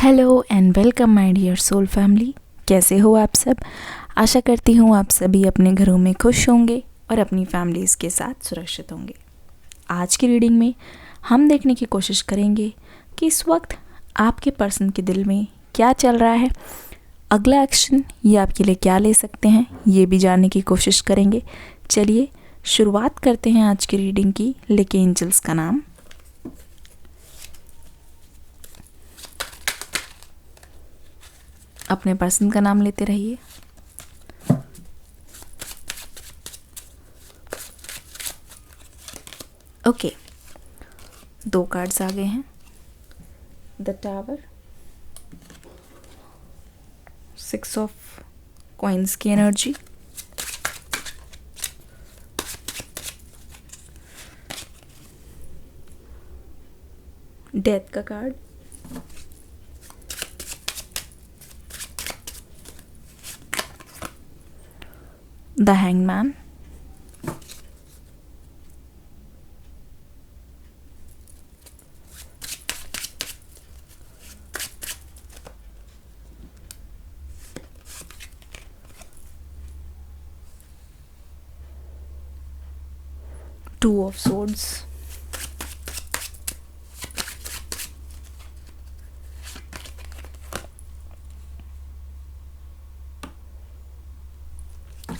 Hello and welcome my dear soul family. कैसे हो आप सब? आशा करती हूँ आप सभी अपने घरों में खुश होंगे और अपनी फैमिलीज़ के साथ सुरक्षित होंगे। आज की रीडिंग में हम देखने की कोशिश करेंगे कि इस वक्त आपके पर्सन के दिल में क्या चल रहा है, अगला एक्शन ये आपके लिए क्या ले सकते हैं, ये भी जानने की कोशिश करेंगे। चलिए शुरुआत करते हैं आज की रीडिंग की। लेके एंजल्स का नाम। अपने पर्सन का नाम लेते रहिए। ओके, 2 कार्ड्स आ गए हैं। द टावर, 6 ऑफ कॉइन्स की एनर्जी, डेथ का card, the hangman, Two of Swords,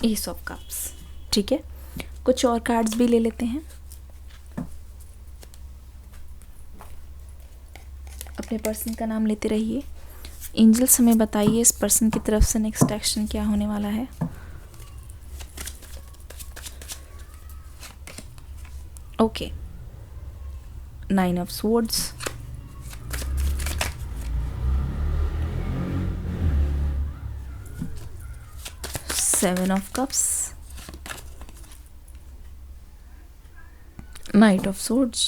Ace of Cups। ठीक है, कुछ और कार्ड्स भी ले लेते हैं। अपने पर्सन का नाम लेते रहिए। एंजल्स हमें बताइए इस पर्सन की तरफ से नेक्स्ट एक्शन क्या होने वाला है। Okay, 9 of Swords, Seven of Cups, Knight of Swords,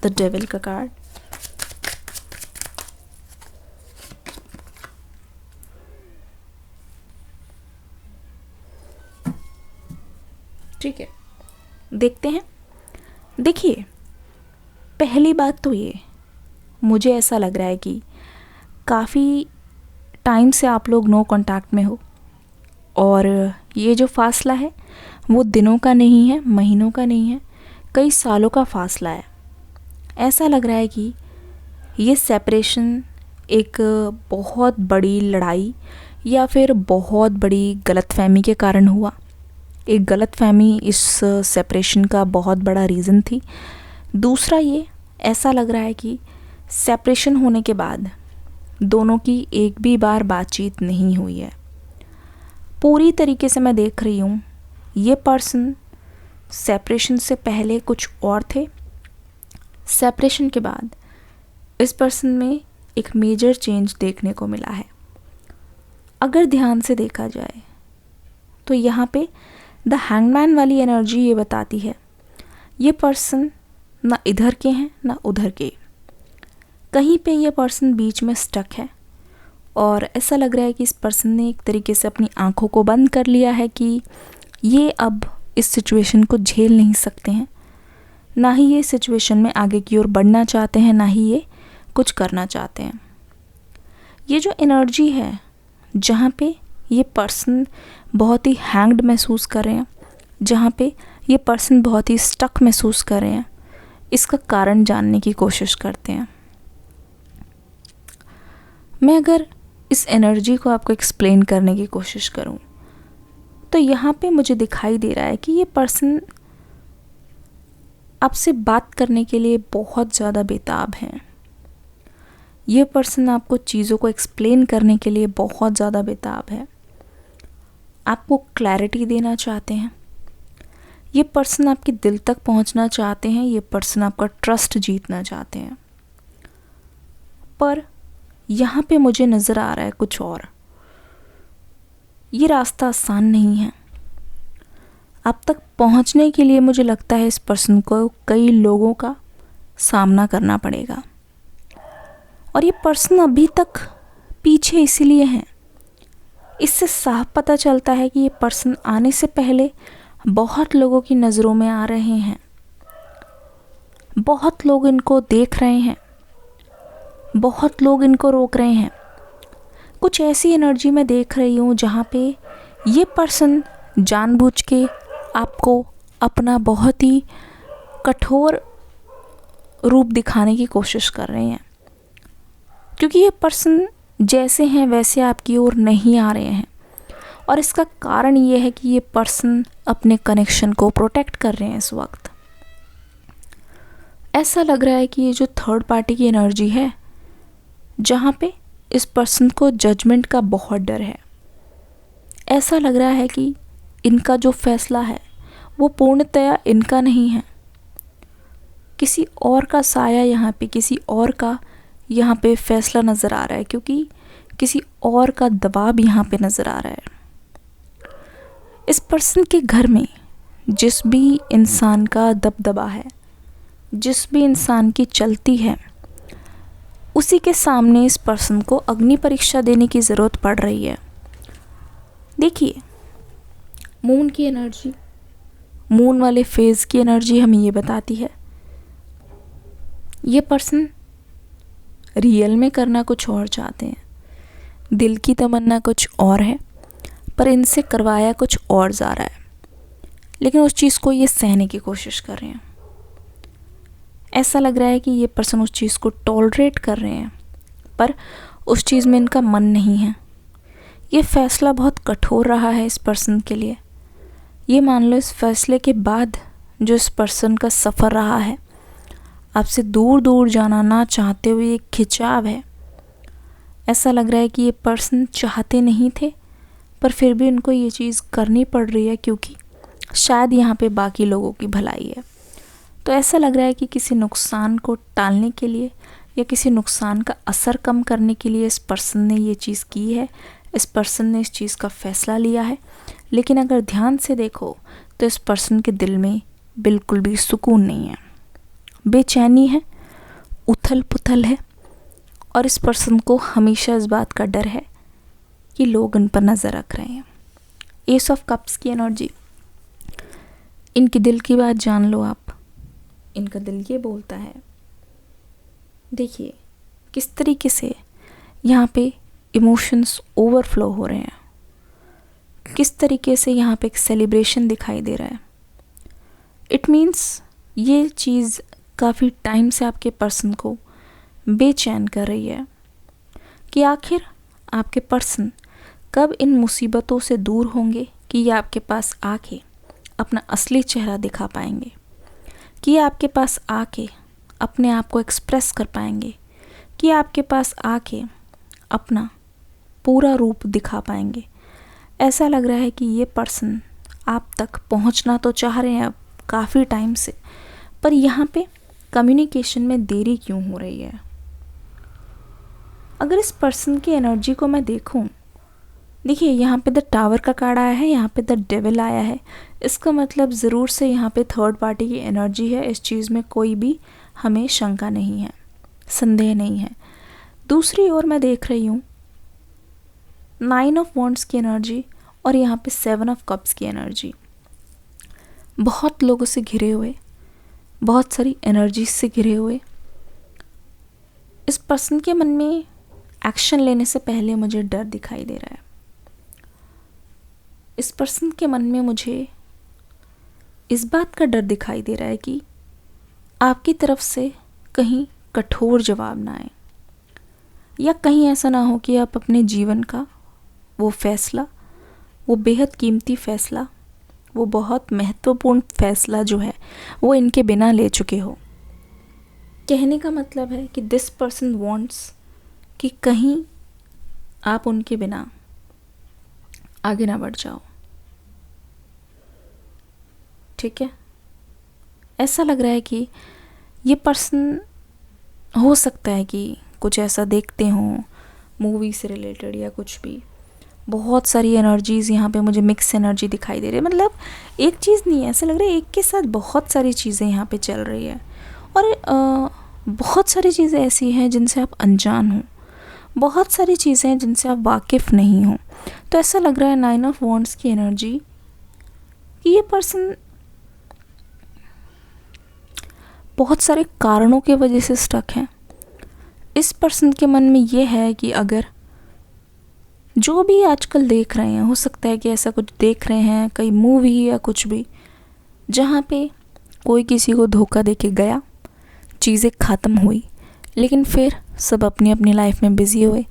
the devil का कार्ड, ठीक है, देखते हैं। देखिए, पहली बात तो ये, मुझे ऐसा लग रहा है कि काफ़ी टाइम से आप लोग नो कांटेक्ट में हो और ये जो फासला है वो दिनों का नहीं है, महीनों का नहीं है, कई सालों का फासला है। ऐसा लग रहा है कि ये सेपरेशन एक बहुत बड़ी लड़ाई या फिर बहुत बड़ी गलतफहमी के कारण हुआ। एक गलतफहमी इस सेपरेशन का बहुत बड़ा रीज़न थी। दूसरा ये ऐसा लग रहा है कि सेपरेशन होने के बाद दोनों की एक भी बार बातचीत नहीं हुई है। पूरी तरीके से मैं देख रही हूँ ये पर्सन सेपरेशन से पहले कुछ और थे, सेपरेशन के बाद इस पर्सन में एक मेजर चेंज देखने को मिला है। अगर ध्यान से देखा जाए तो यहाँ पे द हैंगमैन वाली एनर्जी ये बताती है ये पर्सन ना इधर के हैं ना उधर के, कहीं पे ये पर्सन बीच में स्टक है और ऐसा लग रहा है कि इस पर्सन ने एक तरीके से अपनी आंखों को बंद कर लिया है कि ये अब इस सिचुएशन को झेल नहीं सकते हैं, ना ही ये सिचुएशन में आगे की ओर बढ़ना चाहते हैं, ना ही ये कुछ करना चाहते हैं। ये जो एनर्जी है जहाँ पे ये पर्सन बहुत ही हैंग्ड महसूस कर रहे हैं, जहाँ पे ये पर्सन बहुत ही स्टक महसूस कर रहे हैं, इसका कारण जानने की कोशिश करते हैं। मैं अगर इस एनर्जी को आपको एक्सप्लेन करने की कोशिश करूं तो यहाँ पे मुझे दिखाई दे रहा है कि ये पर्सन आपसे बात करने के लिए बहुत ज़्यादा बेताब हैं। ये पर्सन आपको चीज़ों को एक्सप्लेन करने के लिए बहुत ज़्यादा बेताब है, आपको क्लैरिटी देना चाहते हैं। ये पर्सन आपके दिल तक पहुंचना चाहते हैं, ये पर्सन आपका ट्रस्ट जीतना चाहते हैं। पर यहाँ पे मुझे नज़र आ रहा है कुछ और। ये रास्ता आसान नहीं है। अब तक पहुंचने के लिए मुझे लगता है इस पर्सन को कई लोगों का सामना करना पड़ेगा और ये पर्सन अभी तक पीछे इसीलिए हैं, इससे साफ पता चलता है कि ये पर्सन आने से पहले बहुत लोगों की नज़रों में आ रहे हैं, बहुत लोग इनको देख रहे हैं, बहुत लोग इनको रोक रहे हैं। कुछ ऐसी एनर्जी मैं देख रही हूँ जहाँ पे ये पर्सन जानबूझ के आपको अपना बहुत ही कठोर रूप दिखाने की कोशिश कर रहे हैं, क्योंकि ये पर्सन जैसे हैं वैसे आपकी ओर नहीं आ रहे हैं। और इसका कारण ये है कि ये पर्सन अपने कनेक्शन को प्रोटेक्ट कर रहे हैं। इस वक्त ऐसा लग रहा है कि ये जो थर्ड पार्टी की एनर्जी है, जहाँ पे इस पर्सन को जजमेंट का बहुत डर है। ऐसा लग रहा है कि इनका जो फैसला है वो पूर्णतया इनका नहीं है, किसी और का साया यहाँ पे, किसी और का यहाँ पे फैसला नज़र आ रहा है, क्योंकि किसी और का दबाव यहाँ पे नज़र आ रहा है। इस पर्सन के घर में जिस भी इंसान का दबदबा है, जिस भी इंसान की चलती है, उसी के सामने इस पर्सन को अग्नि परीक्षा देने की ज़रूरत पड़ रही है। देखिए, मून की एनर्जी, मून वाले फेज़ की एनर्जी हमें ये बताती है, ये पर्सन रियल में करना कुछ और चाहते हैं, दिल की तमन्ना कुछ और है, पर इनसे करवाया कुछ और जा रहा है, लेकिन उस चीज़ को ये सहने की कोशिश कर रहे हैं। ऐसा लग रहा है कि ये पर्सन उस चीज़ को टॉलरेट कर रहे हैं, पर उस चीज़ में इनका मन नहीं है। ये फ़ैसला बहुत कठोर रहा है इस पर्सन के लिए। ये मान लो इस फैसले के बाद जो इस पर्सन का सफ़र रहा है, आपसे दूर दूर जाना ना चाहते हुए एक खिंचाव है। ऐसा लग रहा है कि ये पर्सन चाहते नहीं थे, पर फिर भी उनको ये चीज़ करनी पड़ रही है, क्योंकि शायद यहाँ पे बाकी लोगों की भलाई है। तो ऐसा लग रहा है कि किसी नुकसान को टालने के लिए या किसी नुकसान का असर कम करने के लिए इस पर्सन ने ये चीज़ की है, इस पर्सन ने इस चीज़ का फ़ैसला लिया है। लेकिन अगर ध्यान से देखो तो इस पर्सन के दिल में बिल्कुल भी सुकून नहीं है, बेचैनी है, उथल पुथल है, और इस पर्सन को हमेशा इस बात का डर है कि लोग इन पर नज़र रख रहे हैं। एस ऑफ कप्स की एनर्जी, इनके दिल की बात जान लो आप। इनका दिल ये बोलता है, देखिए किस तरीके से यहाँ पे इमोशंस ओवरफ्लो हो रहे हैं, किस तरीके से यहाँ पे एक सेलिब्रेशन दिखाई दे रहा है। इट मीन्स ये चीज़ काफ़ी टाइम से आपके पर्सन को बेचैन कर रही है कि आखिर आपके पर्सन कब इन मुसीबतों से दूर होंगे कि ये आपके पास आके अपना असली चेहरा दिखा पाएंगे, कि आपके पास आके अपने आप को एक्सप्रेस कर पाएंगे, कि आपके पास आके अपना पूरा रूप दिखा पाएंगे। ऐसा लग रहा है कि ये पर्सन आप तक पहुंचना तो चाह रहे हैं अब काफ़ी टाइम से, पर यहाँ पे कम्युनिकेशन में देरी क्यों हो रही है। अगर इस पर्सन की एनर्जी को मैं देखूं, देखिए यहाँ पे द टावर का कार्ड आया है, यहाँ पे द डेविल आया है। इसका मतलब ज़रूर से यहाँ पे थर्ड पार्टी की एनर्जी है। इस चीज़ में कोई भी हमें शंका नहीं है, संदेह नहीं है। दूसरी ओर मैं देख रही हूँ 9 ऑफ वॉन्ड्स की एनर्जी और यहाँ पे 7 ऑफ कप्स की एनर्जी। बहुत लोगों से घिरे हुए, बहुत सारी एनर्जी से घिरे हुए इस पर्सन के मन में एक्शन लेने से पहले मुझे डर दिखाई दे रहा है। इस पर्सन के मन में मुझे इस बात का डर दिखाई दे रहा है कि आपकी तरफ से कहीं कठोर जवाब ना आए, या कहीं ऐसा ना हो कि आप अपने जीवन का वो फैसला, वो बेहद कीमती फैसला, वो बहुत महत्वपूर्ण फैसला जो है वो इनके बिना ले चुके हो। कहने का मतलब है कि दिस पर्सन वांट्स कि कहीं आप उनके बिना आगे ना बढ़ जाओ। ठीक है, ऐसा लग रहा है कि ये पर्सन, हो सकता है कि कुछ ऐसा देखते हों मूवी से रिलेटेड या कुछ भी। बहुत सारी एनर्जीज़ यहाँ पे मुझे मिक्स एनर्जी दिखाई दे रही है। मतलब एक चीज़ नहीं है, ऐसा लग रहा है एक के साथ बहुत सारी चीज़ें यहाँ पे चल रही है, और बहुत सारी चीज़ें ऐसी हैं जिनसे आप अनजान हो, बहुत सारी चीज़ें हैं जिनसे आप वाकिफ़ नहीं हो। तो ऐसा लग रहा है 9 ऑफ वॉन्ड्स की एनर्जी कि ये पर्सन बहुत सारे कारणों के वजह से स्टक है। इस पर्सन के मन में ये है कि अगर जो भी आजकल देख रहे हैं, हो सकता है कि ऐसा कुछ देख रहे हैं, कई मूवी या कुछ भी, जहाँ पे कोई किसी को धोखा दे के गया, चीज़ें ख़त्म हुई, लेकिन फिर सब अपनी अपनी लाइफ में बिज़ी हुए।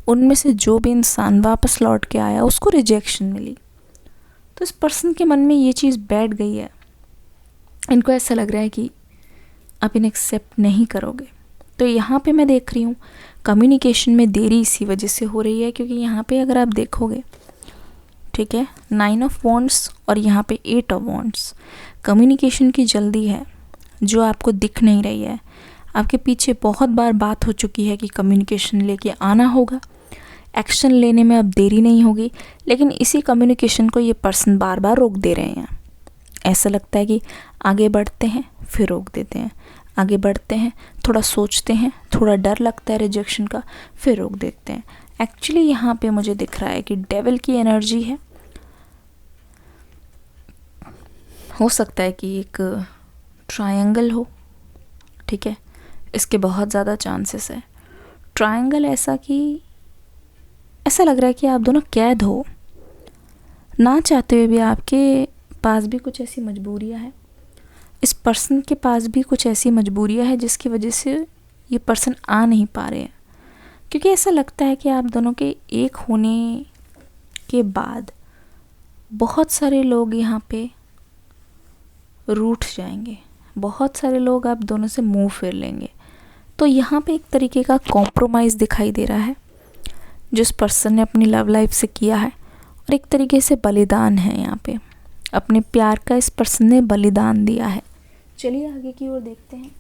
उनमें से जो भी इंसान वापस लौट के आया उसको रिजेक्शन मिली। तो इस पर्सन के मन में ये चीज़ बैठ गई है। इनको ऐसा लग रहा है कि आप इन्हें एक्सेप्ट नहीं करोगे। तो यहाँ पे मैं देख रही हूँ कम्युनिकेशन में देरी इसी वजह से हो रही है, क्योंकि यहाँ पे अगर आप देखोगे, ठीक है, 9 ऑफ वॉन्ड्स और यहाँ पे 8 ऑफ वॉन्ड्स, कम्युनिकेशन की जल्दी है जो आपको दिख नहीं रही है। आपके पीछे बहुत बार बात हो चुकी है कि कम्युनिकेशन लेके आना होगा, एक्शन लेने में अब देरी नहीं होगी, लेकिन इसी कम्युनिकेशन को ये पर्सन बार बार रोक दे रहे हैं। ऐसा लगता है कि आगे बढ़ते हैं फिर रोक देते हैं, आगे बढ़ते हैं, थोड़ा सोचते हैं, थोड़ा डर लगता है रिजेक्शन का, फिर रोक देते हैं। एक्चुअली यहाँ पे मुझे दिख रहा है कि डेविल की एनर्जी है। हो सकता है कि एक ट्रायंगल हो, ठीक है, इसके बहुत ज़्यादा चांसेस है। ट्रायंगल ऐसा कि ऐसा लग रहा है कि आप दोनों कैद हो, ना चाहते हुए भी आपके पास भी कुछ ऐसी मजबूरियां हैं, इस पर्सन के पास भी कुछ ऐसी मजबूरियां हैं जिसकी वजह से ये पर्सन आ नहीं पा रहे हैं। क्योंकि ऐसा लगता है कि आप दोनों के एक होने के बाद बहुत सारे लोग यहाँ पे रूठ जाएंगे, बहुत सारे लोग आप दोनों से मुंह फेर लेंगे। तो यहाँ पे एक तरीके का कॉम्प्रोमाइज़ दिखाई दे रहा है जिस पर्सन ने अपनी लव लाइफ से किया है, और एक तरीके से बलिदान है यहाँ पे, अपने प्यार का इस पर्सन ने बलिदान दिया है। चलिए आगे की ओर देखते हैं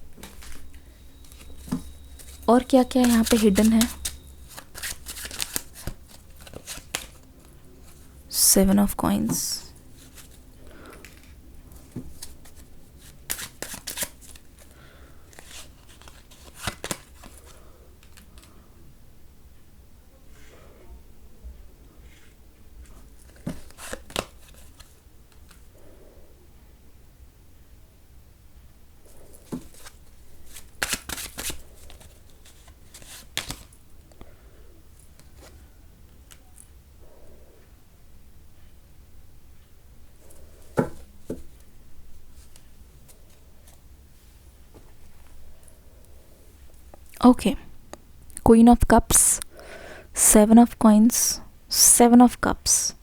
और क्या क्या यहाँ पे हिडन है। 7 of coins, okay, queen of cups, 7 of coins, 7 of cups,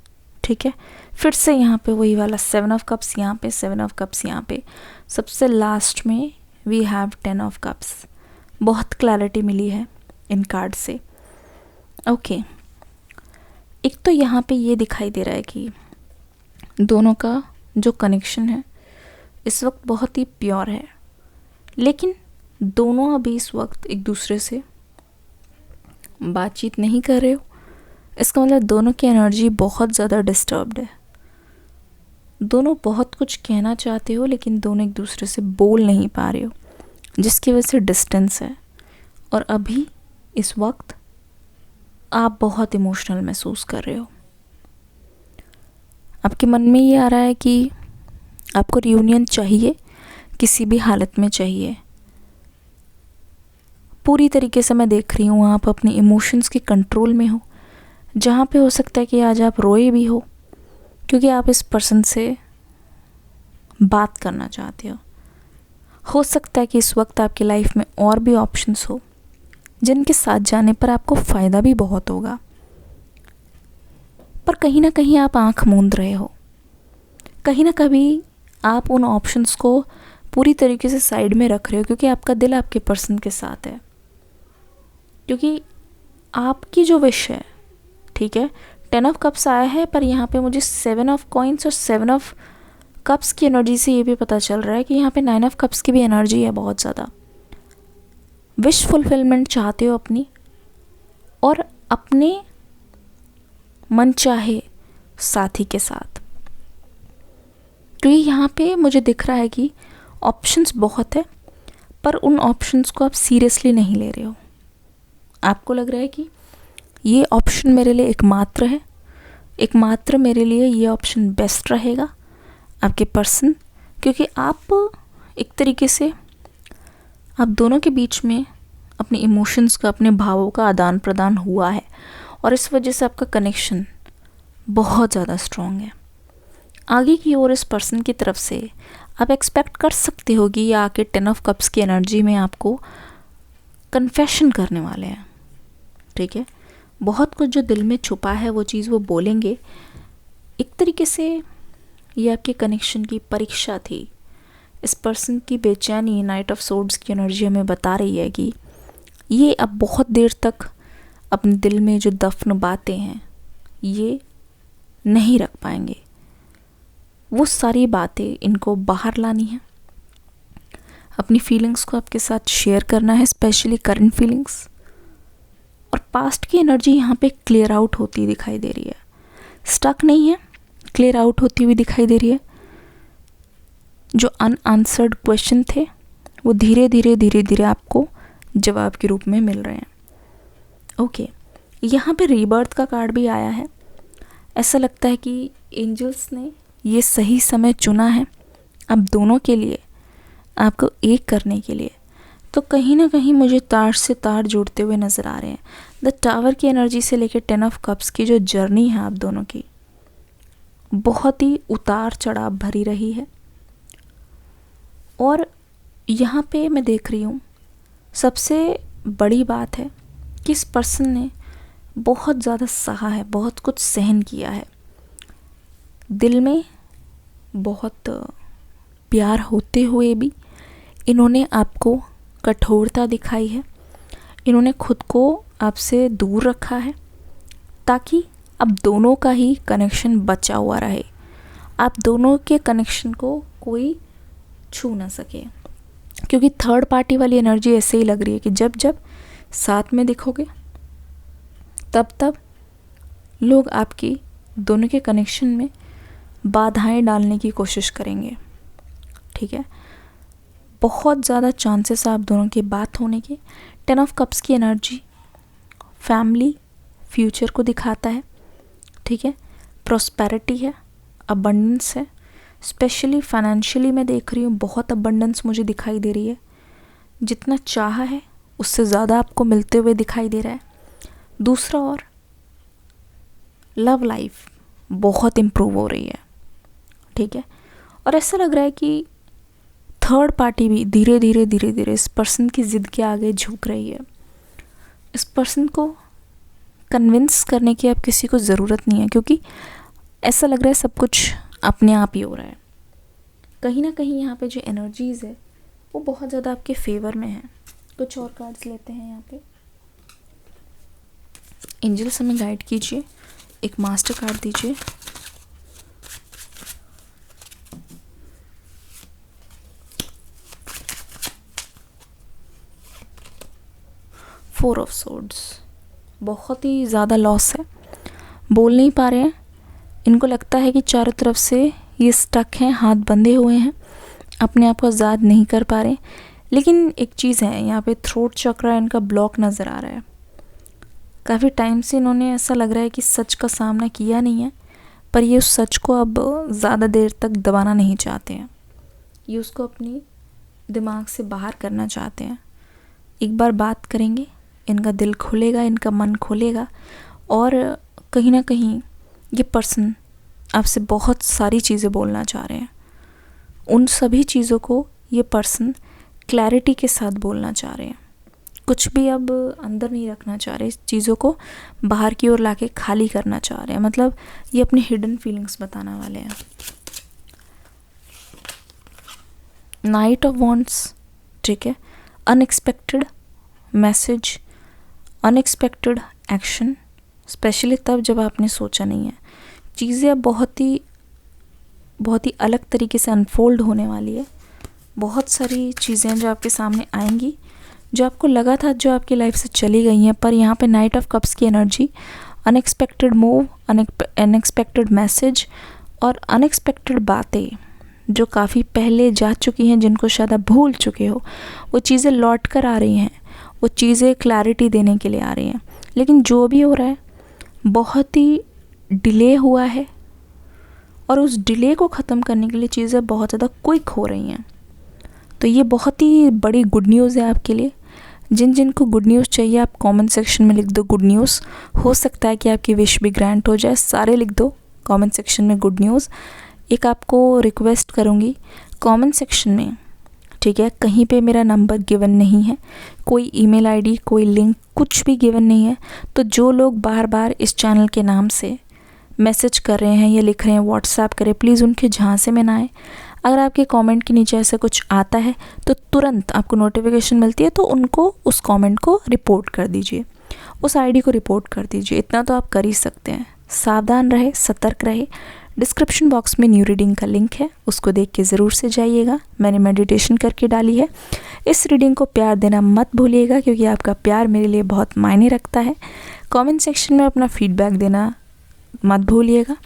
ठीक है, फिर से यहाँ पे वही वाला 7 ऑफ कप्स, यहाँ पे 7 ऑफ कप्स, यहाँ पे सबसे लास्ट में वी हैव 10 ऑफ कप्स। बहुत क्लैरिटी मिली है इन कार्ड से। ओके, एक तो यहाँ पे ये दिखाई दे रहा है कि दोनों का जो कनेक्शन है इस वक्त बहुत ही प्योर है, लेकिन दोनों अभी इस वक्त एक दूसरे से बातचीत नहीं कर रहे हो। इसका मतलब दोनों की एनर्जी बहुत ज़्यादा डिस्टर्ब्ड है। दोनों बहुत कुछ कहना चाहते हो लेकिन दोनों एक दूसरे से बोल नहीं पा रहे हो, जिसकी वजह से डिस्टेंस है। और अभी इस वक्त आप बहुत इमोशनल महसूस कर रहे हो। आपके मन में ये आ रहा है कि आपको रियूनियन चाहिए, किसी भी हालत में चाहिए। पूरी तरीके से मैं देख रही हूँ आप अपने इमोशंस के कंट्रोल में हो, जहाँ पे हो सकता है कि आज आप रोए भी हो क्योंकि आप इस पर्सन से बात करना चाहते हो सकता है कि इस वक्त आपकी लाइफ में और भी ऑप्शंस हो जिनके साथ जाने पर आपको फ़ायदा भी बहुत होगा, पर कहीं ना कहीं आप आंख मूंद रहे हो। कहीं ना कहीं आप उन ऑप्शंस को पूरी तरीके से साइड में रख रहे हो क्योंकि आपका दिल आपके पर्सन के साथ है, क्योंकि आपकी जो विश है, ठीक है, 10 ऑफ कप्स आया है, पर यहाँ पे मुझे 7 ऑफ कॉइंस और 7 ऑफ कप्स की एनर्जी से ये भी पता चल रहा है कि यहाँ पे 9 ऑफ कप्स की भी एनर्जी है बहुत ज़्यादा। विश फुलफिलमेंट चाहते हो अपनी, और अपने मन चाहे साथी के साथ। तो ये यहाँ पे मुझे दिख रहा है कि ऑप्शंस बहुत है, पर उन ऑप्शंस को आप सीरियसली नहीं ले रहे हो। आपको लग रहा है कि ये ऑप्शन मेरे लिए एकमात्र है, एकमात्र मेरे लिए ये ऑप्शन बेस्ट रहेगा। आपके पर्सन, क्योंकि आप एक तरीके से आप दोनों के बीच में अपने इमोशंस का, अपने भावों का आदान प्रदान हुआ है और इस वजह से आपका कनेक्शन बहुत ज़्यादा स्ट्रॉन्ग है। आगे की ओर इस पर्सन की तरफ से आप एक्सपेक्ट कर सकते हो कि ये आके 10 ऑफ कप्स की एनर्जी में आपको कन्फेशन करने वाले हैं, ठीक है। बहुत कुछ जो दिल में छुपा है वो चीज़ वो बोलेंगे। एक तरीके से ये आपके कनेक्शन की परीक्षा थी। इस पर्सन की बेचैनी, नाइट ऑफ सोर्ड्स की एनर्जी हमें बता रही है कि ये अब बहुत देर तक अपने दिल में जो दफन बातें हैं ये नहीं रख पाएंगे। वो सारी बातें इनको बाहर लानी है, अपनी फीलिंग्स को आपके साथ शेयर करना है, स्पेशली करंट फीलिंग्स। और पास्ट की एनर्जी यहाँ पे क्लियर आउट होती दिखाई दे रही है, स्टक नहीं है, क्लियर आउट होती हुई दिखाई दे रही है। जो अनआंसर्ड क्वेश्चन थे वो धीरे धीरे आपको जवाब के रूप में मिल रहे हैं। ओके, यहाँ पे रीबर्थ का कार्ड भी आया है। ऐसा लगता है कि एंजल्स ने ये सही समय चुना है अब दोनों के लिए, आपको एक करने के लिए। तो कहीं ना कहीं मुझे तार से तार जुड़ते हुए नज़र आ रहे हैं। द टावर की एनर्जी से लेकर 10 ऑफ कप्स की जो जर्नी है आप दोनों की, बहुत ही उतार चढ़ाव भरी रही है। और यहाँ पे मैं देख रही हूँ सबसे बड़ी बात है कि इस पर्सन ने बहुत ज़्यादा सहा है, बहुत कुछ सहन किया है। दिल में बहुत प्यार होते हुए भी इन्होंने आपको कठोरता दिखाई है। इन्होंने खुद को आपसे दूर रखा है ताकि अब दोनों का ही कनेक्शन बचा हुआ रहे, आप दोनों के कनेक्शन को कोई छू ना सके। क्योंकि थर्ड पार्टी वाली एनर्जी ऐसे ही लग रही है कि जब जब साथ में दिखोगे तब तब लोग आपकी दोनों के कनेक्शन में बाधाएं डालने की कोशिश करेंगे, ठीक है। बहुत ज़्यादा चांसेस आप दोनों की बात होने के। 10 ऑफ कप्स की एनर्जी फैमिली, फ्यूचर को दिखाता है, ठीक है। प्रॉस्पेरिटी है, अबंडेंस है, स्पेशली फाइनेंशियली मैं देख रही हूँ बहुत अबंडेंस मुझे दिखाई दे रही है। जितना चाहा है उससे ज़्यादा आपको मिलते हुए दिखाई दे रहा है। दूसरा और लव लाइफ बहुत इम्प्रूव हो रही है, ठीक है। और ऐसा लग रहा है कि थर्ड पार्टी भी धीरे धीरे इस पर्सन की ज़िद के आगे झुक रही है। इस पर्सन को कन्विंस करने की अब किसी को ज़रूरत नहीं है, क्योंकि ऐसा लग रहा है सब कुछ अपने आप ही हो रहा है। कहीं ना कहीं यहाँ पे जो एनर्जीज़ है वो बहुत ज़्यादा आपके फेवर में है। कुछ और कार्ड्स लेते हैं यहाँ पे। एंजल्स हमें गाइड कीजिए, एक मास्टर कार्ड दीजिए। फोर ऑफ सोर्ड्स, बहुत ही ज़्यादा लॉस है, बोल नहीं पा रहे हैं। इनको लगता है कि चारों तरफ से ये स्टक हैं, हाथ बंधे हुए हैं, अपने आप को आज़ाद नहीं कर पा रहे। लेकिन एक चीज़ है, यहाँ पे थ्रोट चक्र इनका ब्लॉक नज़र आ रहा है। काफ़ी टाइम से इन्होंने ऐसा लग रहा है कि सच का सामना किया नहीं है, पर ये उस सच को अब ज़्यादा देर तक दबाना नहीं चाहते हैं। ये उसको अपनी दिमाग से बाहर करना चाहते हैं। एक बार बात करेंगे, इनका दिल खुलेगा, इनका मन खुलेगा और कहीं ना कहीं ये पर्सन आपसे बहुत सारी चीज़ें बोलना चाह रहे हैं। उन सभी चीज़ों को ये पर्सन क्लैरिटी के साथ बोलना चाह रहे हैं। कुछ भी अब अंदर नहीं रखना चाह रहे, इस चीज़ों को बाहर की ओर लाके खाली करना चाह रहे हैं। मतलब ये अपनी हिडन फीलिंग्स बताने वाले हैं। नाइट ऑफ वॉन्ड्स, ठीक है। Unexpected message, unexpected action, specially तब जब आपने सोचा नहीं है। चीज़ें अब बहुत ही अलग तरीके से अनफोल्ड होने वाली है। बहुत सारी चीज़ें जो आपके सामने आएंगी, जो आपको लगा था जो आपकी लाइफ से चली गई हैं, पर यहाँ पे नाइट ऑफ कप्स की energy, unexpected move, unexpected message और अनएक्सपेक्टेड बातें जो काफ़ी पहले जा चुकी हैं, जिनको शायद आप भूल चुके हो, वो चीज़ें लौट कर आ रही हैं। वो चीज़ें क्लैरिटी देने के लिए आ रही हैं। लेकिन जो भी हो रहा है बहुत ही डिले हुआ है और उस डिले को ख़त्म करने के लिए चीज़ें बहुत ज़्यादा क्विक हो रही हैं। तो ये बहुत ही बड़ी गुड न्यूज़ है आपके लिए। जिन जिन को गुड न्यूज़ चाहिए आप कमेंट सेक्शन में लिख दो गुड न्यूज़। हो सकता है कि आपकी विश भी ग्रांट हो जाए। सारे लिख दो कमेंट सेक्शन में गुड न्यूज़। एक आपको रिक्वेस्ट करूँगी, कमेंट सेक्शन में, ठीक है, कहीं पे मेरा नंबर गिवन नहीं है, कोई ईमेल आईडी, कोई लिंक, कुछ भी गिवन नहीं है। तो जो लोग बार बार इस चैनल के नाम से मैसेज कर रहे हैं या लिख रहे हैं, व्हाट्सएप करें, प्लीज़ उनके झांसे में ना आए। अगर आपके कमेंट के नीचे ऐसा कुछ आता है तो तुरंत आपको नोटिफिकेशन मिलती है, तो उनको उस कमेंट को रिपोर्ट कर दीजिए, उस आईडी को रिपोर्ट कर दीजिए। इतना तो आप कर ही सकते हैं। सावधान रहे, सतर्क रहे। डिस्क्रिप्शन बॉक्स में न्यू रीडिंग का लिंक है, उसको देख के ज़रूर से जाइएगा। मैंने मेडिटेशन करके डाली है। इस रीडिंग को प्यार देना मत भूलिएगा, क्योंकि आपका प्यार मेरे लिए बहुत मायने रखता है। कमेंट सेक्शन में अपना फीडबैक देना मत भूलिएगा।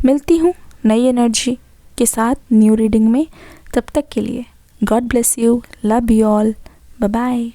मिलती हूँ नई एनर्जी के साथ न्यू रीडिंग में। तब तक के लिए God bless you, love you all, bye bye.